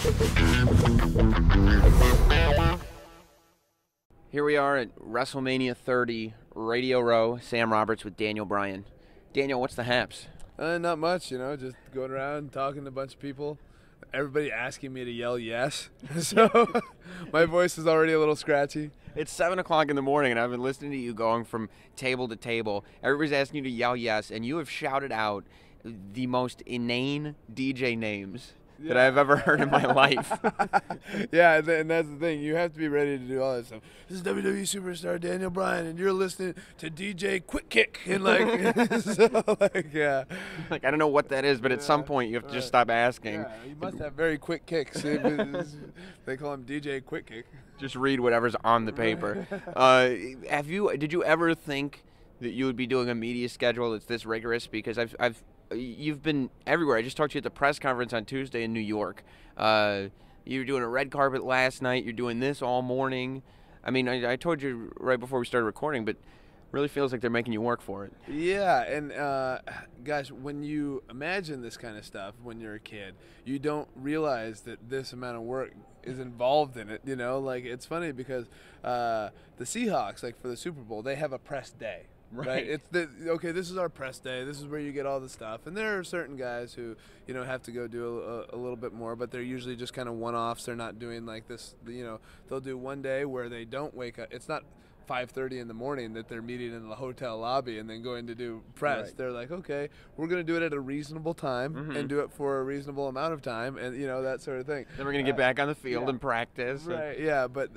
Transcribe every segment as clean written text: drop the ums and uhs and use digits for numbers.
Here we are at WrestleMania 30, Radio Row, Sam Roberts with Daniel Bryan. Daniel, what's the haps? Not much, just going around talking to a bunch of people. Everybody asking me to yell yes. So my voice is already a little scratchy. It's 7 o'clock in the morning, and I've been listening to you going from table to table. Everybody's asking you to yell yes, and you have shouted out the most inane DJ names that I've ever heard in my life. Yeah, and that's the thing. You have to be ready to do all that stuff. This is WWE superstar Daniel Bryan, and you're listening to DJ Quick Kick. And yeah. Like, I don't know what that is, but at some point you have to just stop asking. Yeah, you must have very quick kicks. They call him DJ Quick Kick. Just read whatever's on the paper. Did you ever think that you would be doing a media schedule that's this rigorous? Because you've been everywhere. I just talked to you at the press conference on Tuesday in New York. You were doing a red carpet last night. You're doing this all morning. I mean, I told you right before we started recording, but it really feels like they're making you work for it. Yeah, and guys, when you imagine this kind of stuff when you're a kid, you don't realize that this amount of work is involved in it. Like, it's funny because the Seahawks, like for the Super Bowl, they have a press day. Right. It's okay, this is our press day. This is where you get all the stuff. And there are certain guys who, have to go do a little bit more, but they're usually just kind of one-offs. They're not doing like this, they'll do one day where they don't wake up. It's not 5:30 in the morning that they're meeting in the hotel lobby and then going to do press. Right. They're like, okay, we're going to do it at a reasonable time and do it for a reasonable amount of time, and that sort of thing. Then we're going to get back on the field and practice. Right. Yeah, but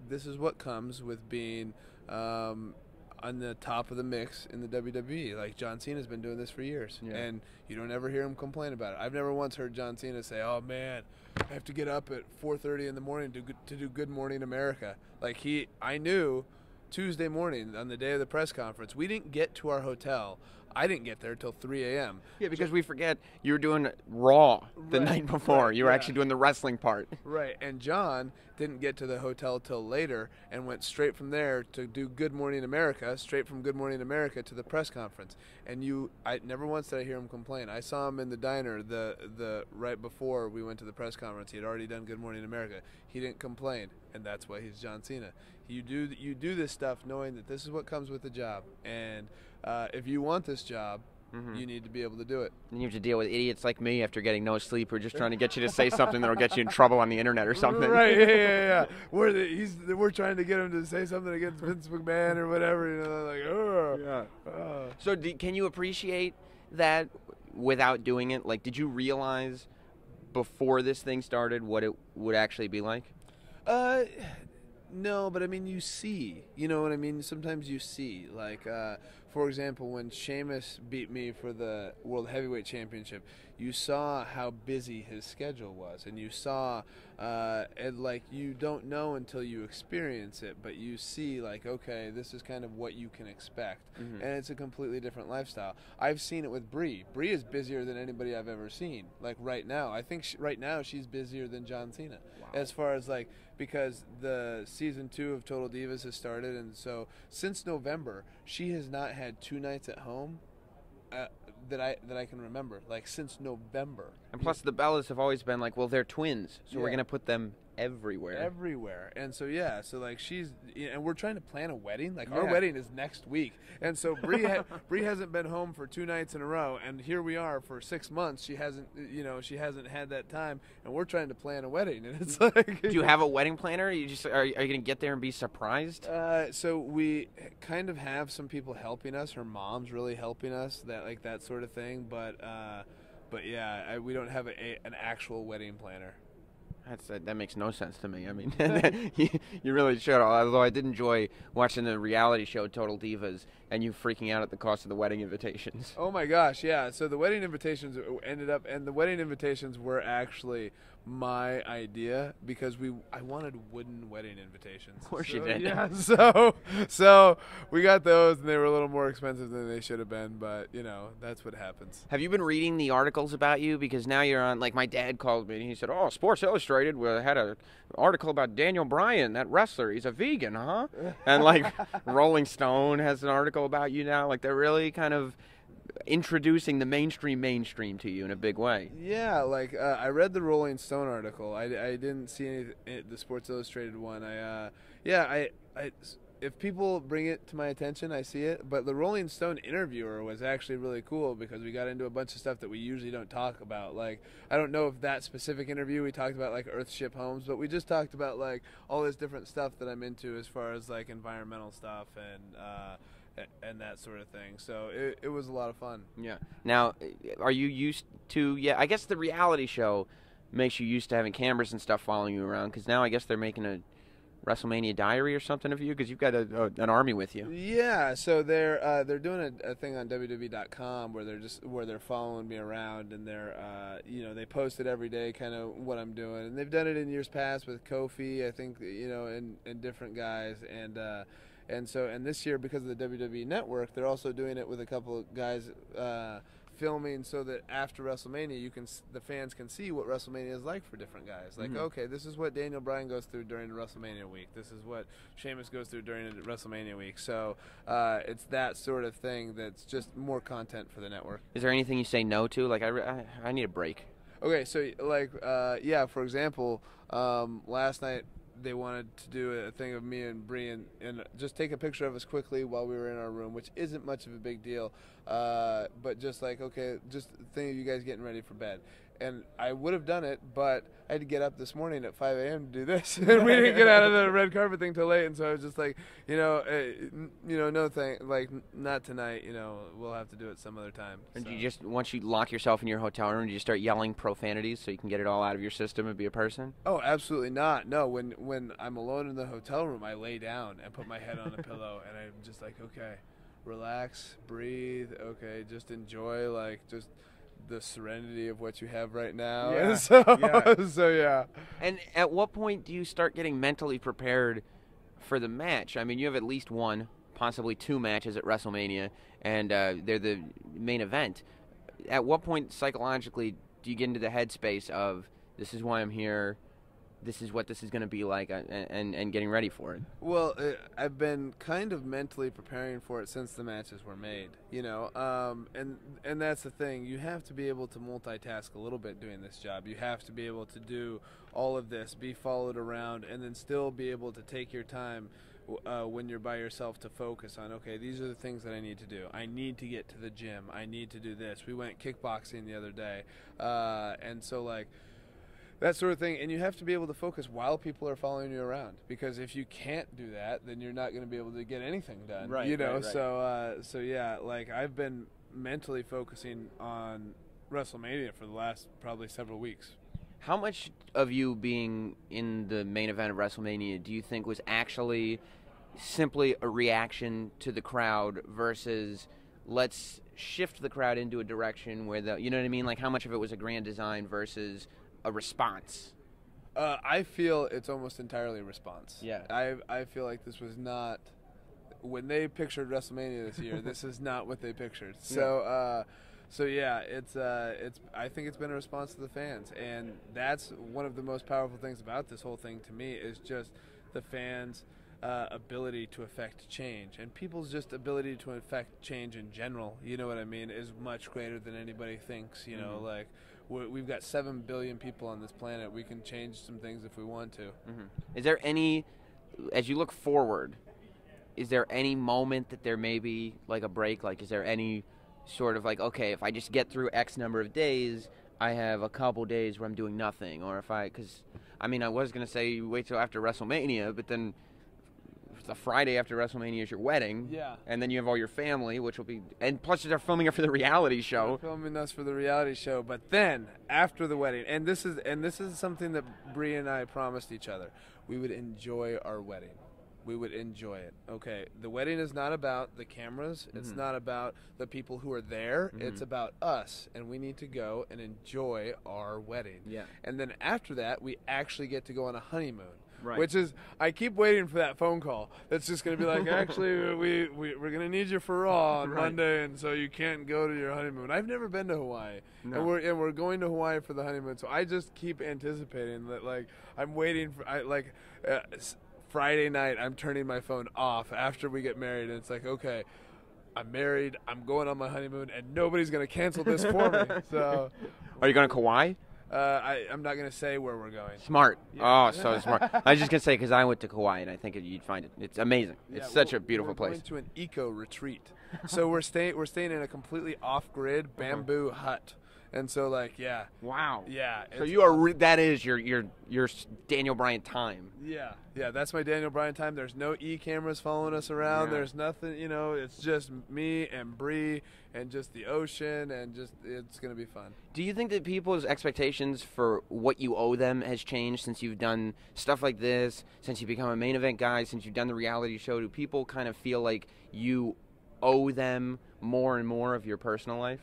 this is what comes with being on the top of the mix in the WWE. Like, John Cena's been doing this for years, and you don't ever hear him complain about it. I've never once heard John Cena say, "Oh man, I have to get up at 4:30 in the morning to do Good Morning America." Like, I knew Tuesday morning on the day of the press conference, we didn't get to our hotel. I didn't get there till 3 a.m. Yeah, because we forget you were doing Raw the night before. You were actually doing the wrestling part. Right, and John didn't get to the hotel till later and went straight from there to do Good Morning America, straight from Good Morning America to the press conference. And I never once did I hear him complain. I saw him in the diner the right before we went to the press conference. He had already done Good Morning America. He didn't complain, and that's why he's John Cena. You do this stuff knowing that this is what comes with the job, and if you want this job, you need to be able to do it. And you have to deal with idiots like me after getting no sleep who are just trying to get you to say something that'll get you in trouble on the internet or something. Right, yeah. We're trying to get him to say something against Vince McMahon or whatever. Like, oh. Yeah. So can you appreciate that without doing it? Like, did you realize before this thing started what it would actually be like? No, but I mean, you see. You know what I mean? Sometimes you see. Like, for example, when Sheamus beat me for the World Heavyweight Championship, you saw how busy his schedule was. And you saw, and like, you don't know until you experience it, but you see, like, okay, this is kind of what you can expect. And it's a completely different lifestyle. I've seen it with Brie. Brie is busier than anybody I've ever seen. Like, right now. I think right now she's busier than John Cena. Wow. As far as, like, because the season 2 of Total Divas has started, and so since November, she has not had 2 nights at home that I can remember, like, since November. And plus, the Bellas have always been like, well, they're twins, so we're gonna put them everywhere. And so so like, and we're trying to plan a wedding. Like, our wedding is next week, and so Brie hasn't been home for 2 nights in a row, and here we are for 6 months. She hasn't had that time, and we're trying to plan a wedding, and it's like, do you have a wedding planner? Are you gonna get there and be surprised? So we kind of have some people helping us. Her mom's really helping us, that sort of thing, but yeah, we don't have an actual wedding planner. That makes no sense to me. I mean, you really should. Although I did enjoy watching the reality show Total Divas and you freaking out at the cost of the wedding invitations. Oh my gosh, yeah. So the wedding invitations and the wedding invitations were actually my idea because I wanted wooden wedding invitations. Of course you did. Yeah. So we got those, and they were a little more expensive than they should have been, but that's what happens. Have you been reading the articles about you? Because now you're on. Like, my dad called me and he said, "Oh, Sports Illustrated had an article about Daniel Bryan, that wrestler. He's a vegan, huh?" And like Rolling Stone has an article about you now. Like, they're really kind of introducing the mainstream to you in a big way. Yeah, like I read the Rolling Stone article. I didn't see the Sports Illustrated one. If people bring it to my attention, I see it. But the Rolling Stone interviewer was actually really cool because we got into a bunch of stuff that we usually don't talk about. Like, I don't know if that specific interview we talked about like Earthship homes, but we just talked about like all this different stuff that I'm into as far as like environmental stuff and that sort of thing. So it was a lot of fun. Yeah. Now, are you used to? Yeah, I guess the reality show makes you used to having cameras and stuff following you around. Because now I guess they're making a WrestleMania diary or something of you, because you've got an army with you. Yeah, so they're doing a thing on WWE.com where they're following me around, and they post it every day, kind of what I'm doing, and they've done it in years past with Kofi, I think, and different guys, and this year, because of the WWE Network, they're also doing it with a couple of guys filming, so that after WrestleMania, the fans can see what WrestleMania is like for different guys. Like, okay, this is what Daniel Bryan goes through during the WrestleMania week. This is what Sheamus goes through during the WrestleMania week. So it's that sort of thing that's just more content for the network. Is there anything you say no to? Like, I need a break. Okay, so like, for example, last night they wanted to do a thing of me and Bree and just take a picture of us quickly while we were in our room, which isn't much of a big deal, but just like, okay, just think of you guys getting ready for bed. And I would have done it, but I had to get up this morning at 5 a.m. to do this, and we didn't get out of the red carpet thing till late. And so I was just like, no thing, like not tonight. We'll have to do it some other time. And you just, once you lock yourself in your hotel room, do you start yelling profanities so you can get it all out of your system and be a person? Oh, absolutely not. No, when I'm alone in the hotel room, I lay down and put my head on a pillow, and I'm just like, okay, relax, breathe. Okay, just enjoy, like just the serenity of what you have right now. Yeah. So yeah. And at what point do you start getting mentally prepared for the match? I mean, you have at least one, possibly two matches at WrestleMania, and they're the main event. At what point psychologically do you get into the headspace of, this is why I'm here, this is what this is going to be like, and getting ready for it? Well, I've been kind of mentally preparing for it since the matches were made, and that's the thing. You have to be able to multitask a little bit doing this job. You have to be able to do all of this, be followed around, and then still be able to take your time when you're by yourself to focus on, okay, these are the things that I need to do. I need to get to the gym. I need to do this. We went kickboxing the other day, and so like, that sort of thing, and you have to be able to focus while people are following you around, because if you can't do that, then you're not going to be able to get anything done. Right. Right. So yeah, like I've been mentally focusing on WrestleMania for the last probably several weeks. How much of you being in the main event of WrestleMania do you think was actually simply a reaction to the crowd versus let's shift the crowd into a direction where you know what I mean? Like, how much of it was a grand design versus a response? I feel it's almost entirely a response. Yeah. I feel like this was not, when they pictured WrestleMania this year, this is not what they pictured. So yeah, it's I think it's been a response to the fans, and that's one of the most powerful things about this whole thing to me, is just the fans' ability to affect change, and people's just ability to affect change in general, you know what I mean, is much greater than anybody thinks. Like, we've got 7 billion people on this planet. We can change some things if we want to. Is there any, as you look forward, is there any moment that there may be like a break? Like, is there any sort of like, okay, if I just get through X number of days, I have a couple days where I'm doing nothing? Or because I was going to say you wait till after WrestleMania, but then the Friday after WrestleMania is your wedding. Yeah. And then you have all your family, which will be, and plus they're filming it for the reality show. They're filming us for the reality show, but then after the wedding, and this is something that Bree and I promised each other, we would enjoy our wedding. We would enjoy it. Okay, the wedding is not about the cameras. It's not about the people who are there. It's about us, and we need to go and enjoy our wedding. Yeah. And then after that, we actually get to go on a honeymoon. Right. Which is, I keep waiting for that phone call that's just going to be like, actually, we're going to need you for Raw on Monday, and so you can't go to your honeymoon. I've never been to Hawaii, and we're going to Hawaii for the honeymoon, so I just keep anticipating that, like, I'm waiting for, Friday night, I'm turning my phone off after we get married, and it's like, okay, I'm married, I'm going on my honeymoon, and nobody's going to cancel this for me. So, Are you going to Kauai? I'm not going to say where we're going. Smart. Yeah. Oh, so smart. I was just going to say, because I went to Kauai, and I think you'd find it. It's amazing. It's such a beautiful place. We're going to an eco retreat. So we're staying in a completely off-grid bamboo hut. And so, like, yeah. Wow. Yeah. So you are that is your Daniel Bryan time. Yeah. Yeah, that's my Daniel Bryan time. There's no cameras following us around. Yeah. There's nothing, it's just me and Bree and just the ocean, and just it's going to be fun. Do you think that people's expectations for what you owe them has changed since you've done stuff like this, since you become a main event guy, since you've done the reality show? Do people kind of feel like you owe them more and more of your personal life?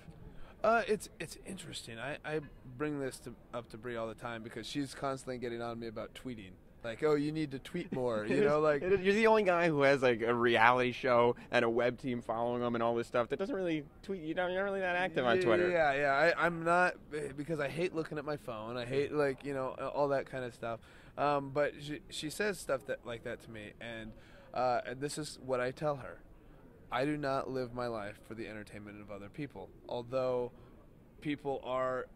It's interesting. I bring this up to Bree all the time because she's constantly getting on me about tweeting. Like, oh, you need to tweet more. Like you're the only guy who has like a reality show and a web team following him and all this stuff that doesn't really tweet. You're not really that active on Twitter. Yeah. I'm not, because I hate looking at my phone. I hate all that kind of stuff. But she says stuff like that to me, and this is what I tell her. I do not live my life for the entertainment of other people, although people are.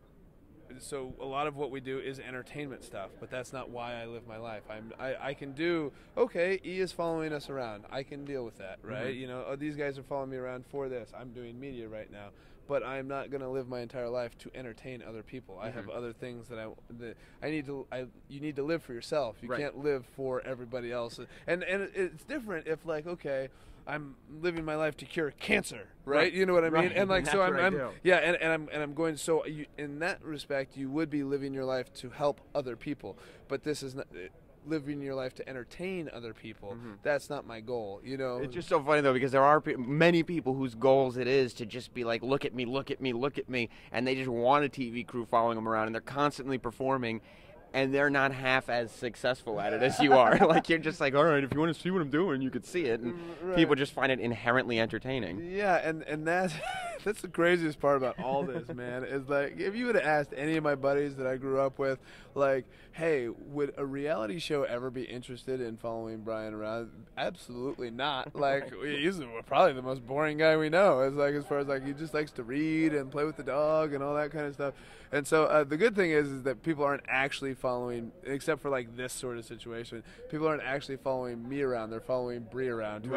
So a lot of what we do is entertainment stuff, but that's not why I live my life. I can do, okay, E is following us around. I can deal with that, right? Mm-hmm. These guys are following me around for this. I'm doing media right now, but I'm not going to live my entire life to entertain other people. Mm-hmm. I have other things that you need to live for yourself. You can't live for everybody else. And it's different if, like, okay, I'm living my life to cure cancer, right? You know what I mean? And like, so I'm going. So in that respect, you would be living your life to help other people, but this is not living your life to entertain other people. Mm-hmm. That's not my goal. It's just so funny though, because there are many people whose goals it is to just be like, look at me, look at me, look at me, and they just want a TV crew following them around, and they're constantly performing. And they're not half as successful at it as you are. Like, you're just like, all right, if you want to see what I'm doing, you could see it. And people just find it inherently entertaining. Yeah, and that's the craziest part about all this, man, is like, if you would have asked any of my buddies that I grew up with, like, hey, would a reality show ever be interested in following Bryan around? Absolutely not. Like, he's probably the most boring guy we know. It's like, as far as like, he just likes to read and play with the dog and all that kind of stuff. And so the good thing is that people aren't actually following, except for like this sort of situation, people aren't actually following me around. They're following Bree around, who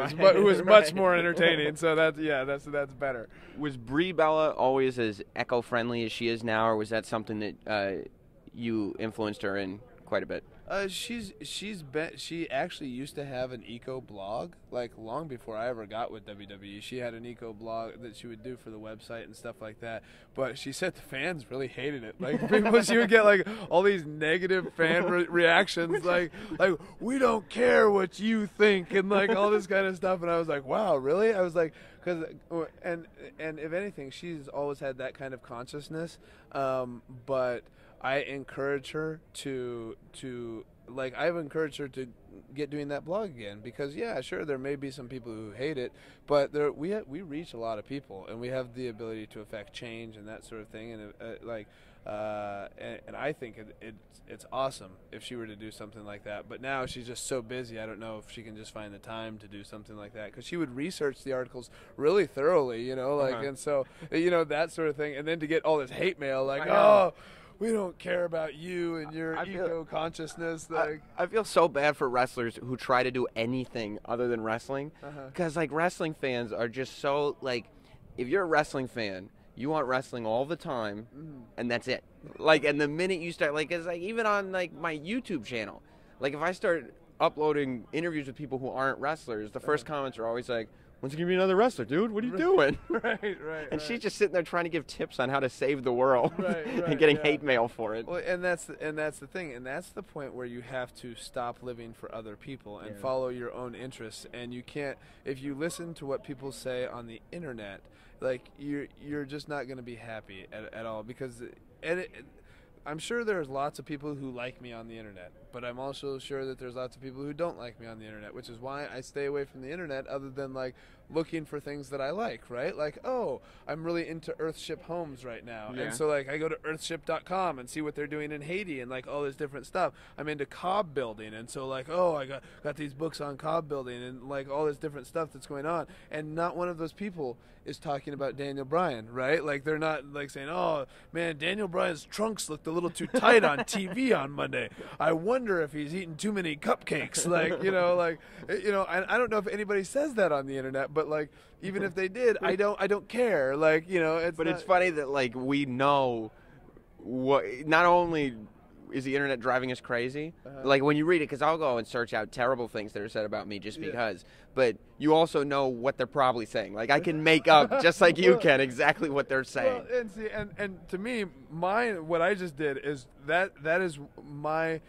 is much more entertaining. So that's better. Was Brie Bella always as eco-friendly as she is now, or was that something that you influenced her in quite a bit? She actually used to have an eco blog, like long before I ever got with WWE. She had an eco blog that she would do for the website and stuff like that. But she said the fans really hated it. Like, she would get like all these negative fan reactions, like we don't care what you think, and like all this kind of stuff. And I was like, wow, really? I was like, and if anything, she's always had that kind of consciousness, but I encourage her to I've encouraged her to get doing that blog again, because sure, there may be some people who hate it, but we reach a lot of people, and we have the ability to affect change and that sort of thing, and and I think it's awesome if she were to do something like that. But now she's just so busy, I don't know if she can just find the time to do something like that, because she would research the articles really thoroughly, and so that sort of thing, and then to get all this hate mail, like, oh, we don't care about you and your eco-consciousness. I feel so bad for wrestlers who try to do anything other than wrestling, because like, wrestling fans are just so, like, if you're a wrestling fan, you want wrestling all the time, and that's it. Like, and the minute you start, like, it's like, even on like my YouTube channel, like, if I start uploading interviews with people who aren't wrestlers, the first comments are always like, when's it gonna be another wrestler, dude? What are you doing? Right. And she's just sitting there trying to give tips on how to save the world, and getting hate mail for it. Well, and that's the thing, and that's the point where you have to stop living for other people and follow your own interests. And you can't, if you listen to what people say on the internet, like, you're just not going to be happy at all, because I'm sure there's lots of people who like me on the internet, but I'm also sure that there's lots of people who don't like me on the internet, which is why I stay away from the internet other than like looking for things that I like, right? Like, oh, I'm really into Earthship homes right now. Yeah. And so like I go to earthship.com and see what they're doing in Haiti and like all this different stuff. I'm into cob building, and so like, oh, I got these books on cob building and like all this different stuff that's going on. And not one of those people is talking about Daniel Bryan, right? Like they're not like saying, oh man, Daniel Bryan's trunks looked a little too tight on TV on Monday. I wonder if he's eating too many cupcakes. Like, I don't know if anybody says that on the internet, but like even if they did, I don't care. Like, it's funny that like we know what not only is the internet driving us crazy, like when you read it, because I'll go and search out terrible things that are said about me just because, but you also know what they're probably saying. Like I can make up, just like you can, exactly what they're saying. Well, and see, and to me, what I just did is that is my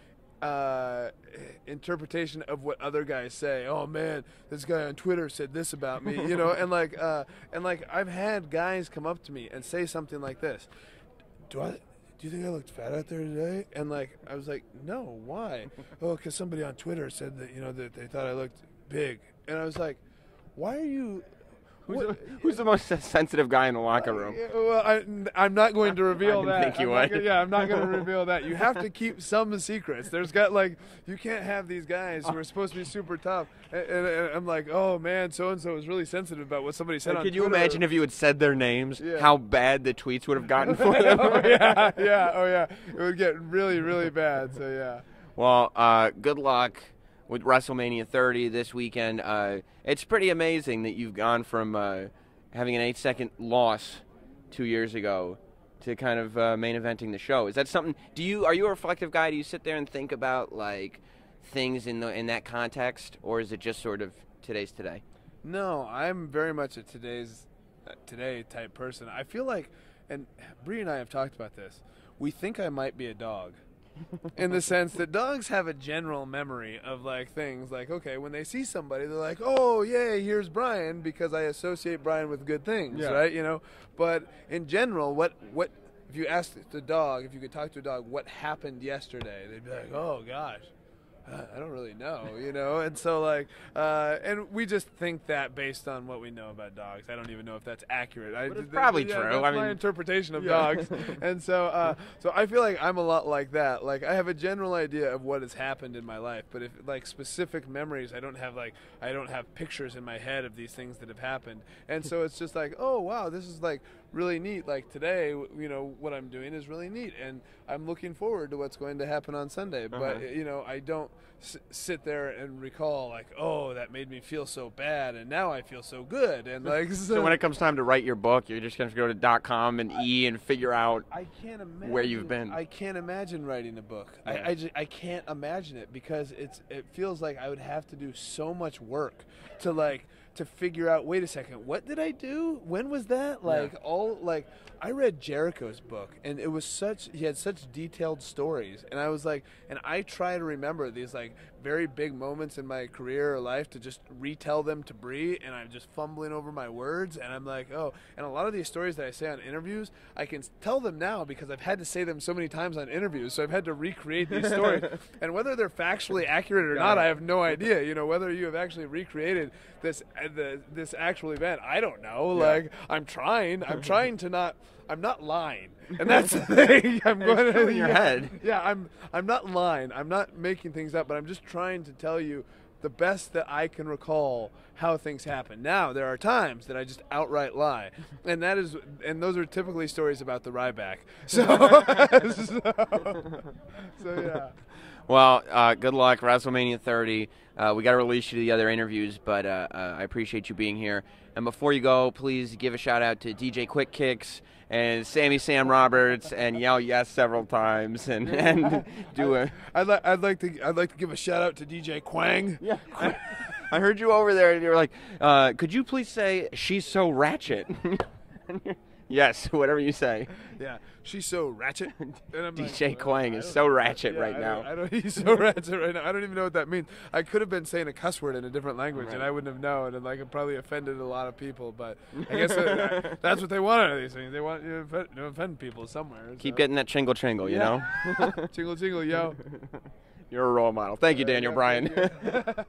interpretation of what other guys say. Oh man, this guy on Twitter said this about me, and like I've had guys come up to me and say something like this. Do you think I looked fat out there today? And like I was like, no, why? Oh, because somebody on Twitter said that that they thought I looked big, and I was like, why are you? Who's the most sensitive guy in the locker room? Well, I'm not going to reveal that. Think you would. I'm not going to reveal that. You have to keep some secrets. There's got you can't have these guys who are supposed to be super tough. And I'm like, oh man, so and so was really sensitive about what somebody said on Twitter. Could you imagine if you had said their names? Yeah. How bad the tweets would have gotten for them? Oh yeah. It would get really, really bad. So yeah. Well, good luck with WrestleMania 30 this weekend. It's pretty amazing that you've gone from having an 8-second loss 2 years ago to kind of main eventing the show. Is that something? Are you a reflective guy? Do you sit there and think about like things in that context, or is it just sort of today's today? No, I'm very much a today type person. I feel like, and Bree and I have talked about this. We think I might be a dog. In the sense that dogs have a general memory of like things like, okay, when they see somebody, they're like, oh yeah, here's Brian, because I associate Brian with good things, right? But in general, what if you ask the dog, if you could talk to a dog, what happened yesterday, they'd be like, oh gosh, I don't really know, and so like, and we just think that based on what we know about dogs. I don't even know if that's accurate. It's probably true. That's my interpretation of dogs, and so I feel like I'm a lot like that. Like I have a general idea of what has happened in my life, but if like specific memories, I don't have pictures in my head of these things that have happened, and so it's just like, oh wow, this is like really neat. Like today, what I'm doing is really neat, and I'm looking forward to what's going to happen on Sunday. But I don't sit there and recall like, oh, that made me feel so bad, and now I feel so good, and like. So when it comes time to write your book, you're just gonna go to .com and and figure out where you've been. I can't imagine writing a book. Yeah. I can't imagine it because it feels like I would have to do so much work to figure out, wait a second, what did I do? When was that? I read Jericho's book, and he had such detailed stories, and I was like, and I try to remember these like very big moments in my career or life to just retell them to Bree, and I'm just fumbling over my words, and I'm like, oh, and a lot of these stories that I say on interviews, I can tell them now because I've had to say them so many times on interviews, so I've had to recreate these stories, and whether they're factually accurate or not, I have no idea. Whether you have actually recreated this actual event, I don't know. Yeah. Like I'm trying to not. I'm not lying, and that's the thing. I'm going in your head. Yeah, I'm not lying. I'm not making things up, but I'm just trying to tell you the best that I can recall how things happen. Now, there are times that I just outright lie, and those are typically stories about the Ryback. So yeah. Well, good luck, WrestleMania 30. We got to release you to the other interviews, but I appreciate you being here. And before you go, please give a shout out to DJ Quick Kicks and Sam Roberts, and yell yes several times, and do a. I'd like to give a shout out to DJ Quang. Yeah. I heard you over there, and you were like, could you please say she's so ratchet? Yes, whatever you say. Yeah, she's so ratchet. And I'm DJ like, Quang is so ratchet right now. I don't. He's so ratchet right now. I don't even know what that means. I could have been saying a cuss word in a different language, and I wouldn't have known, and like it probably offended a lot of people. But I guess that's what they want out of these things. They want you to offend people somewhere. Keep getting that chingle chingle, you know. Jingle jingle, yo. You're a role model. Thank you, Daniel Bryan. Thank you.